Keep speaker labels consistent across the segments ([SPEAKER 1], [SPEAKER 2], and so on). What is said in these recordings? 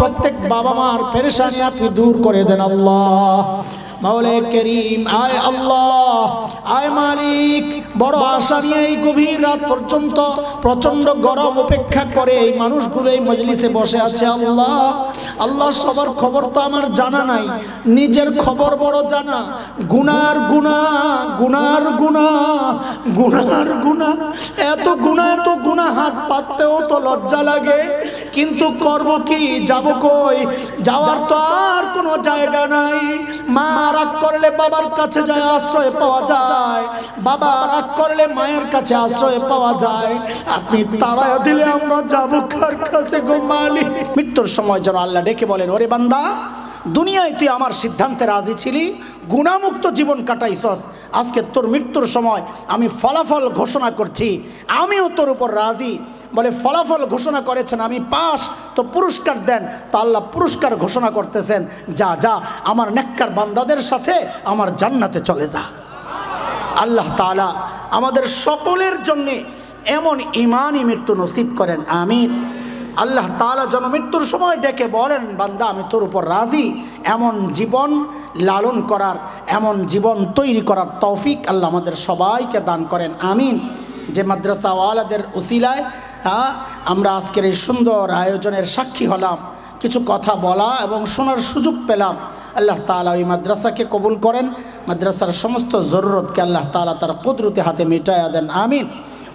[SPEAKER 1] প্রত্যেক বাবা মার পেরেশানি আপনি দূর করে দেন আল্লাহ। মাওলা করিম, আয় আল্লাহ, আয় মালিক, বড় আশা নিয়ে এই গভীর রাত পর্যন্ত প্রচন্ড গরম উপেক্ষা করে এই মানুষগুলো এই মজলিসে বসে আছে আল্লাহ। আল্লাহ, সবার খবর তো আমার জানা নাই, নিজের খবর বড় জানা। গুনার গুনাহ, গুনার গুনাহ, গুনার গুনাহ, এত গুনাহ হাত পাততেও তো লজ্জা লাগে, কিন্তু করব কি, যাব কই? যাওয়ার তো আর কোনো জায়গা নাই। মা রাগ করলে বাবার কাছে যায় আশ্রয় পাওয়া যায়, বাবা রাগ করলে মায়ের কাছে আশ্রয় পাওয়া যায়। আপনি তাড়ায়া দিলে আমরা যাব কার কাছে গো মালিক? মৃত্যুর সময় যেন আল্লাহ ডেকে বলেন, ওরে বান্দা, দুনিয়ায় তুই আমার সিদ্ধান্তে রাজি ছিলি, গুণামুক্ত জীবন কাটাইছস, আজকে তোর মৃত্যুর সময় আমি ফলাফল ঘোষণা করছি, আমিও তোর উপর রাজি। বলে ফলাফল ঘোষণা করেছেন, আমি পাস, তো পুরস্কার দেন। তো আল্লাহ পুরস্কার ঘোষণা করতেছেন, যা যা আমার নেককার বান্দাদের সাথে আমার জান্নাতে চলে যা। আল্লাহ তাআলা আমাদের সকলের জন্যে এমন ইমানই মৃত্যু নসিব করেন, আমিন। আল্লাহ তাআলা যেন মৃত্যুর সময় ডেকে বলেন, বান্দা আমি তোর উপর রাজি। এমন জীবন লালন করার, এমন জীবন তৈরি করার তৌফিক আল্লাহ আমাদের সবাইকে দান করেন, আমিন। যে মাদ্রাসাওয়ালাদের উসিলায় আমরা আজকের এই সুন্দর আয়োজনের সাক্ষী হলাম, কিছু কথা বলা এবং শোনার সুযোগ পেলাম। আল্লাহ তাআলা ওই মাদ্রাসাকে কবুল করেন, মাদ্রাসার সমস্ত জরুরতকে আল্লাহ তাআলা তার কুদরতি হাতে মিটাইয়া দেন, আমিন।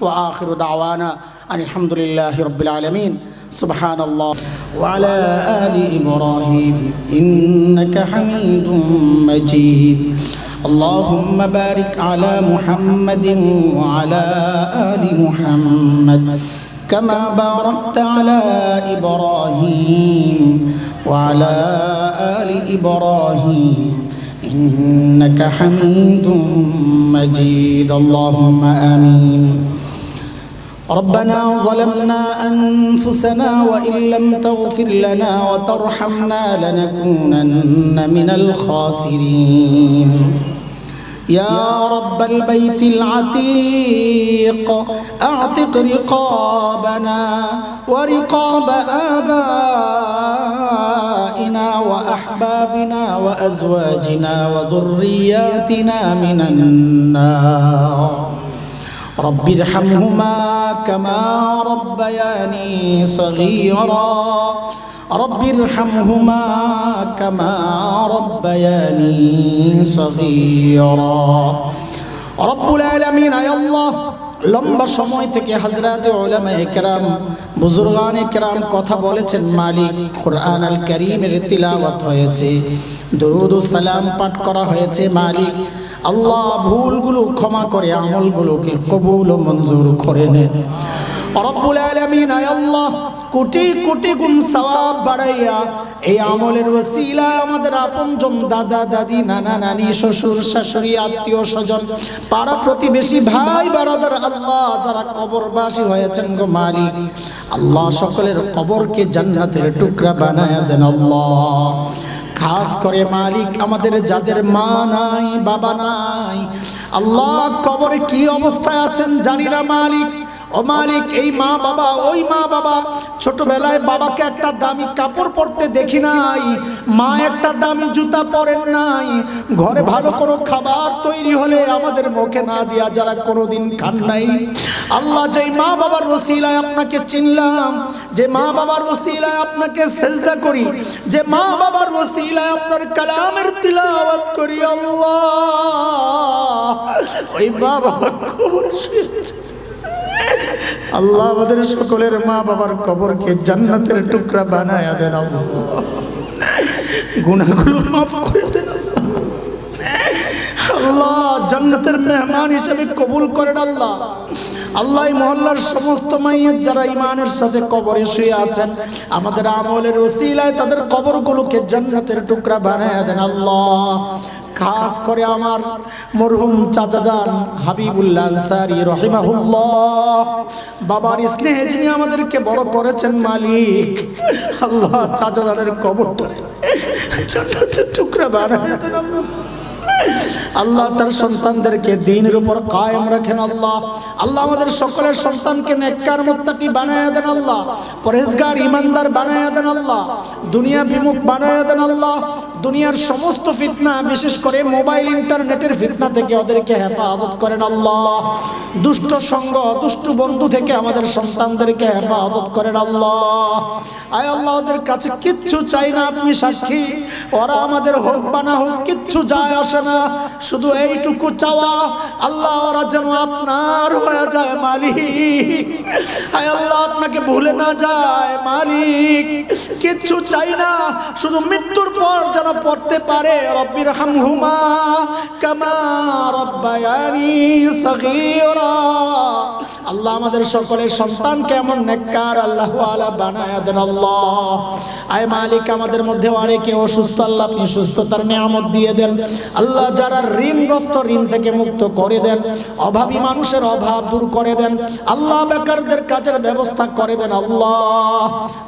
[SPEAKER 1] ওয়া আখিরু দাওয়ানা আলহামদুলিল্লাহি রাব্বিল আলামিন। সুবহানাল্লাহ ওয়া আলা আলি ইব্রাহিম ইন্নাকা হামিদুম মাজিদ। اللهم بارك على محمد وعلى آل محمد كما باركت على إبراهيم وعلى آل إبراهيم إنك حميد مجيد. اللهم آمين. ربنا ظلمنا أنفسنا وإن لم تغفر لنا وترحمنا لنكونن من الخاسرين. يا رب البيت العتيق أعتق رقابنا ورقاب آبائنا وأحبابنا وأزواجنا وذرياتنا من النار. رب ارحمهما كما ربياني صغيرا. رب ارحمهما كما ربياني صغيرا. رب العالمين يا الله লম্বা সময় থেকে হযরত উলামায়ে কেরাম, বুজুর্গানে কেরাম কথা বলেছেন মালিক। কুরআন আল কারীমের তিলাওয়াত হয়েছে, দরুদ ও সালাম পাঠ করা হয়েছে মালিক। আল্লাহ ভুলগুলো ক্ষমা করে আমলগুলোকে কবুল ও মঞ্জুর করে নেন। রব্বুল আলামিন আল্লাহ কোটি কোটি গুণ সওয়াব বাড়াইয়া এই আমলের ওসিলা আমাদের আপনজন, দাদা দাদি, নানা নানি, শ্বশুর শাশুড়ি, আত্মীয় স্বজন, পাড়া প্রতিবেশী, ভাই বারাদার, আল্লাহ যারা কবরবাসী হয়েছেন গো মালিক, আল্লাহ সকলের কবরকে জান্নাতের টুকরা বানায়া দেন আল্লাহ। খাস করে মালিক আমাদের যাদের মা নাই, বাবা নাই, আল্লাহ কবরে কি অবস্থায় আছেন জানি না মালিক। ও মালিক, এই মা বাবা, ওই মা বাবা ছোটবেলায় বাবাকে একটা দামি কাপড় পরতে দেখি নাই, মা একটা দামি জুতা পরেন নাই, ঘরে ভালো কোনো খাবার তৈরি হলে আমাদের মুখে না দিয়া যারা কোনোদিন খান নাই, আল্লাহ যেই মা বাবার ওসিলায় আপনাকে চিনলাম, যে মা বাবার ওসিলায় আপনাকে সেজদা করি, যে মা বাবার ওসিলায় আপনার কালামের তিলাওয়াত করি, আল্লাহ ওই মা বাবা কবরে শুয়ে আছে। আল্লাহ আমাদের সকলের মা বাবার কবরকে জান্নাতের টুকরা বানায়া দেন আল্লাহ, গুনাহগুলো মাফ করে দেন আল্লাহ, জান্নাতের মেহমান হিসেবে কবুল করেন আল্লাহ। আল্লাহ মহল্লার সমস্ত মাইয়্যিত যারা ঈমানের সাথে কবরে শুয়ে আছেন, আমাদের আমলের ওসিলায় তাদের কবরগুলোকে জান্নাতের টুকরা বানায়া দেন আল্লাহ। খাস করে আমার মরহুম চাচা যান হাবিবুল্লাহ আনসারী রহিমাহুল্লাহ, বাবার স্নেহে যিনি আমাদেরকে বড় করেছেন মালিক, আল্লাহ চাচা জানের কবরটা জান্নাতের টুকরা বানায়া দেন আল্লাহ। আল্লাহ তার সন্তানদেরকে দ্বীনের উপর কায়েম রাখেন আল্লাহ। আল্লাহ আমাদের সকলের সন্তানকে নেককার মুত্তাকি বানায়া দেন আল্লাহ, পরহেজগার ইমানদার বানায়া দেন আল্লাহ, দুনিয়া বিমুখ বানায়া দেন আল্লাহ। দুনিয়ার সমস্ত ফিতনা, বিশেষ করে মোবাইল ইন্টারনেটের ফিতনা থেকে ওদেরকে হেফাজত করেন আল্লাহ। দুষ্ট সঙ্গ, দুষ্ট বন্ধু থেকে আমাদের সন্তানদেরকে হেফাজত করেন আল্লাহ। আয় আল্লাহ, ওদের কাছে কিচ্ছু চাই না, আপনি সাক্ষী। ওরা আমাদের হোক বা না হোক কিচ্ছু যায় আসে না, শুধু এইটুকু চাওয়া আল্লাহ, ওরা যেন আপনার হয়ে যায় মালিক। আয় আল্লাহ, আপনাকে ভুলে না যায় মালিক। কিচ্ছু চাই না, শুধু মৃত্যুর পর যেন পড়তে পারে রব্বির হামহুমা কামা রব্বায়ানি সগীরা। আল্লাহ আমাদের সকলের সন্তানকে এমন নেককার আল্লাহ ওয়ালা বানায়া দেন আল্লাহ। আয় মালিক, আমাদের মধ্যে অনেকে অসুস্থ, আল্লাহ আপনি সুস্থতার নিয়ামত দিয়ে দেন আল্লাহ। যারা ঋণগ্রস্ত, ঋণ থেকে মুক্ত করে দেন। অভাবী মানুষের অভাব দূর করে দেন আল্লাহ। বেকারদের কাজের ব্যবস্থা করে দেন আল্লাহ।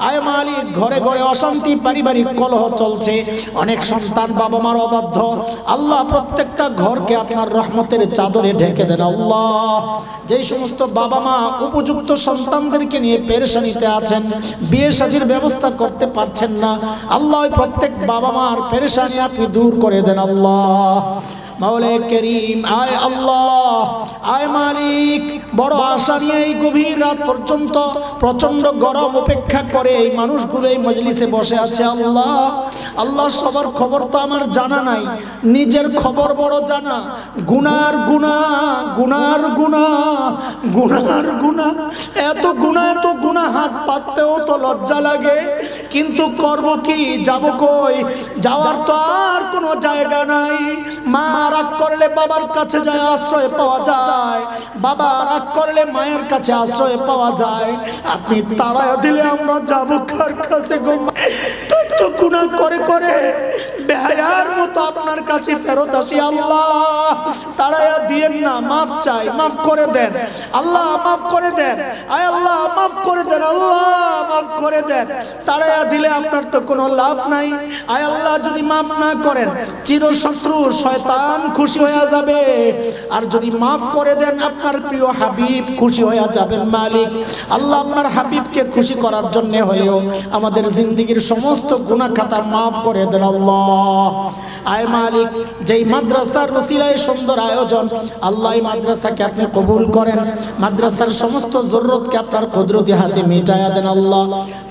[SPEAKER 1] আয় মালিক, ঘরে ঘরে অশান্তি, পারিবারিক কলহ চলছে, অনেক সন্তান বাবা মার অবাধ্য আল্লাহ। প্রত্যেকটা ঘরকে আপনার রহমতের চাদরে ঢেকে দেন আল্লাহ। যেই সমস্ত বাবা মা উপযুক্ত সন্তানদেরকে নিয়ে পেরেশানিতে আছেন, বিয়ে শাদীর ব্যবস্থা করতে পারছেন না আল্লাহ, প্রত্যেক বাবা মার পেরেশানি আপনি দূর করে দেন আল্লাহ। মাওলা করিম, আয় আল্লাহ, আয় মালিক, বড় আশা নিয়ে এই গভীর রাত পর্যন্ত প্রচন্ড গরম উপেক্ষা করে এই মানুষগুলো এই মজলিসে বসে আছে আল্লাহ। আল্লাহ, সবার খবর তো আমার জানা নাই, নিজের খবর বড় জানা। গুনার গুনাহ, গুনার গুনাহ, গুনার গুনাহ, এত গুনাহ হাত পাততেও তো লজ্জা লাগে, কিন্তু করব কি, যাব কই? যাওয়ার তো আর কোনো জায়গা নাই। মা রাগ করলে বাবার কাছে যায় আশ্রয় পাওয়া যায়, বাবা রাগ করলে মায়ের কাছে আশ্রয় পাওয়া যায়। আপনি তাড়ায়া দিলে আমরা যাব কার কাছে গো? তাই তো গুনাহ করে করে বেহায়ার মতো আপনার কাছে ফেরত আসি আল্লাহ। তাড়ায়া দিয়েন না, মাফ চাই, মাফ করে দেন আল্লাহ, মাফ করে দেন। আয় আল্লাহ, মাফ করে দেন আল্লাহ, মাফ করে দেন। তাড়ায়া দিলে আপনার তো কোনো লাভ নাই। আয় আল্লাহ, যদি মাফ না করেন চিরশত্রু শয়তান খুশি হয়ে যাবে, আর যদি মাফ করে দেন আপনার প্রিয় হাবিব খুশি হয়ে যাবেন মালিক। আল্লাহ, আপনার হাবিবকে খুশি করার জন্য হলেও আমাদের জিন্দেগির সমস্ত গুনাহ খাতা মাফ করে দেন আল্লাহ। আয় মালিক, যেই মাদ্রাসার রসিলায় সুন্দর আয়োজন আল্লাহ, এই মাদ্রাসাকে আপনি কবুল করেন। মাদ্রাসার সমস্ত জরুরতকে আপনার কুদরতি হাতে মিটায়া দেন আল্লাহ।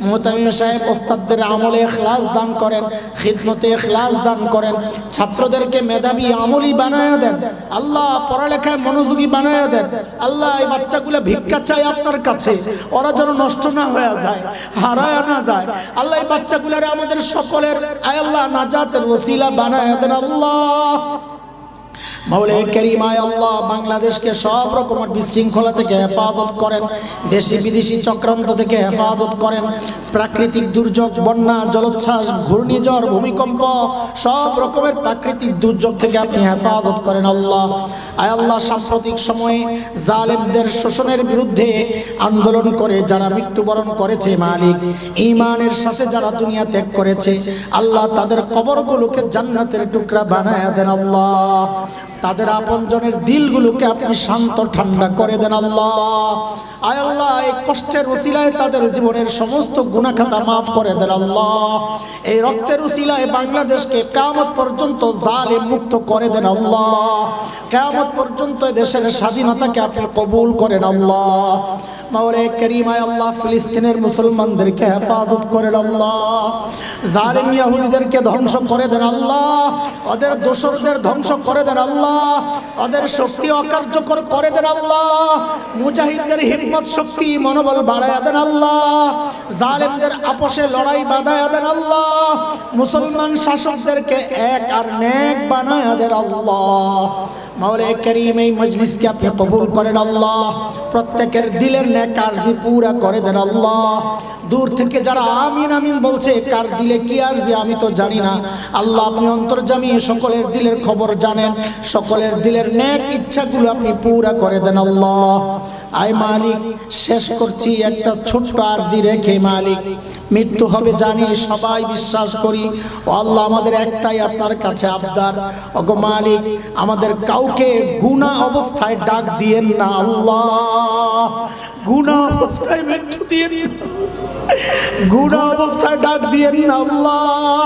[SPEAKER 1] মুহতামিম সাহেব ওস্তাদদের আমলে ইখলাস দান করেন, খিদমতে ইখলাস দান করেন। ছাত্রদেরকে মেধাবী আমলি বানায়া দেন আল্লাহ, পড়ালেখায় মনোযোগী বানায়া দেন আল্লাহ। এই বাচ্চাগুলো ভিক্ষা চায় আপনার কাছে, ওরা যেন নষ্ট না হয়ে যায়, হারায় না যায় আল্লাহ। এই বাচ্চাগুলোরে আমাদের সকলের আয় আল্লাহ নাজাতের ওসিলা বানায়া দেন আল্লাহ। মাওলা করিম, আয় আল্লাহ, বাংলাদেশকে সব রকমের বিশৃঙ্খলা থেকে হেফাজত করেন, দেশি বিদেশি চক্রান্ত থেকে হেফাজত করেন। প্রাকৃতিক দুর্যোগ, বন্যা, জলোচ্ছ্বাস, ঘূর্ণিঝড়, ভূমিকম্প, সব রকমের প্রাকৃতিক দুর্যোগ থেকে আপনি হেফাজত করেন আল্লাহ। আয় আল্লাহ, সাম্প্রতিক সময়ে জালেমদের শোষণের বিরুদ্ধে আন্দোলন করে যারা মৃত্যুবরণ করেছে মালিক, ঈমানের সাথে যারা দুনিয়া ত্যাগ করেছে আল্লাহ, তাদের কবরগুলোকে জান্নাতের টুকরা বানায়া দেন আল্লাহ। তাদের আপনজনের দিলগুলোকে আপনি শান্ত ঠান্ডা করে দেন আল্লাহ। আয় আল্লাহ, এই কষ্টের উসিলায় তাদের জীবনের সমস্ত গুনাহ খাতা মাফ করে দেন আল্লাহ। এই রক্তের উসিলায় বাংলাদেশকে কিয়ামত পর্যন্ত জালিম মুক্ত করে দেন আল্লাহ। কিয়ামত পর্যন্ত দেশের স্বাধীনতাকে আপনি কবুল করেন আল্লাহ। মাওলা করিম, আয় আল্লাহ, ফিলিস্তিনের মুসলমানদেরকে হেফাজত করেন আল্লাহ। জালিম ইহুদিদেরকে ধ্বংস করে দেন আল্লাহ, ওদের দোসরদের ধ্বংস করে দেন আল্লাহ, ওদের শক্তি অকার্যকর করে দেন আল্লাহ। মুজাহিদদের হিম্মত, শক্তি, মনোবল বাড়ায়া দেন আল্লাহ। জালিমদের আপোষে লড়াই বাঁধায়া দেন আল্লাহ। মুসলমান শাসকদেরকে এক আর নেক বানায়া দেন আল্লাহ। মাওলা করিম, এই মজলিসকে আপনি কবুল করেন আল্লাহ। প্রত্যেকের দিলের নেক আরজি পুরা করে দেন আল্লাহ। দূর থেকে যারা আমিন আমিন বলছে, কার দিলে কি আরজি আমি তো জানি না আল্লাহ, আপনি অন্তর্যামী, সকলের দিলের খবর জানেন। সকলের দিলের নেক ইচ্ছাগুলো আপনি পুরা করে দেন আল্লাহ। আয় মালিক শেষ করছি একটা ছোট্ট আরজি রেখে মালিক, মৃত্যু হবে জানি, সবাই বিশ্বাস করি। ও আল্লাহ, আমাদের একটাই আপনার কাছে আবদার, ওগো মালিক আমাদের কাউকে গুনাহ অবস্থায় ডাক দিয়েন না আল্লাহ, গুনাহ অবস্থায় মৃত্যু দিয়েন না, গুনাহ অবস্থায় ডাক দিয়েন না আল্লাহ।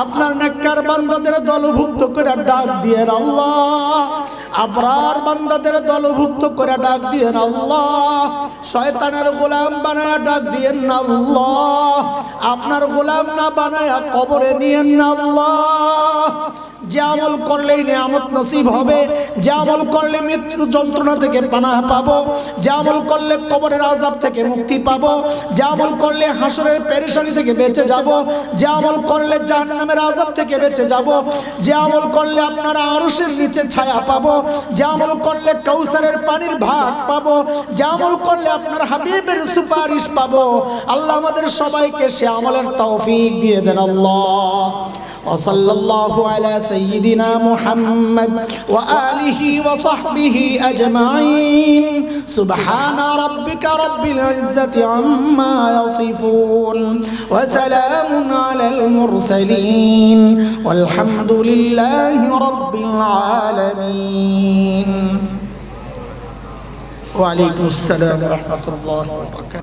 [SPEAKER 1] আপনার নেককার বান্দাদের দলভুক্ত করে ডাক দিয়েন আল্লাহ, আবরার বান্দাদের দলভুক্ত করে ডাক দিয়েন আল্লাহ। শয়তানের গোলাম বানায়া ডাক দিয়েন না আল্লাহ, আপনার গোলাম না বানায়া কবরে নিয়েন না আল্লাহ। যে আমল করলেই নিয়ামত নসিব হবে, যে আমল করলে মৃত্যু যন্ত্রণা থেকে পানাহ পাবো, যে আমল করলে কবরের আযাব থেকে মুক্তি পাবো, যে আমল করলে হাসরের পেরেশানি থেকে বেঁচে যাব, যে আমল করলে জাহান্নামের আযাব থেকে বেঁচে যাব, যে আমল করলে আপনার আরশের নিচে ছায়া পাবো, যে আমল করলে কাউসারের পানির ভাগ পাবো, যে আমল করলে আপনার হাবিবের সুপারিশ পাবো, আল্লাহ আমাদের সবাইকে সে আমলের তৌফিক দিয়ে দেন আল্লাহ। وصلى الله على سيدنا محمد وآله وصحبه أجمعين سبحان ربك رب العزة عما يصفون وسلام على المرسلين والحمد لله رب العالمين وعليكم السلام ورحمة الله وبركاته.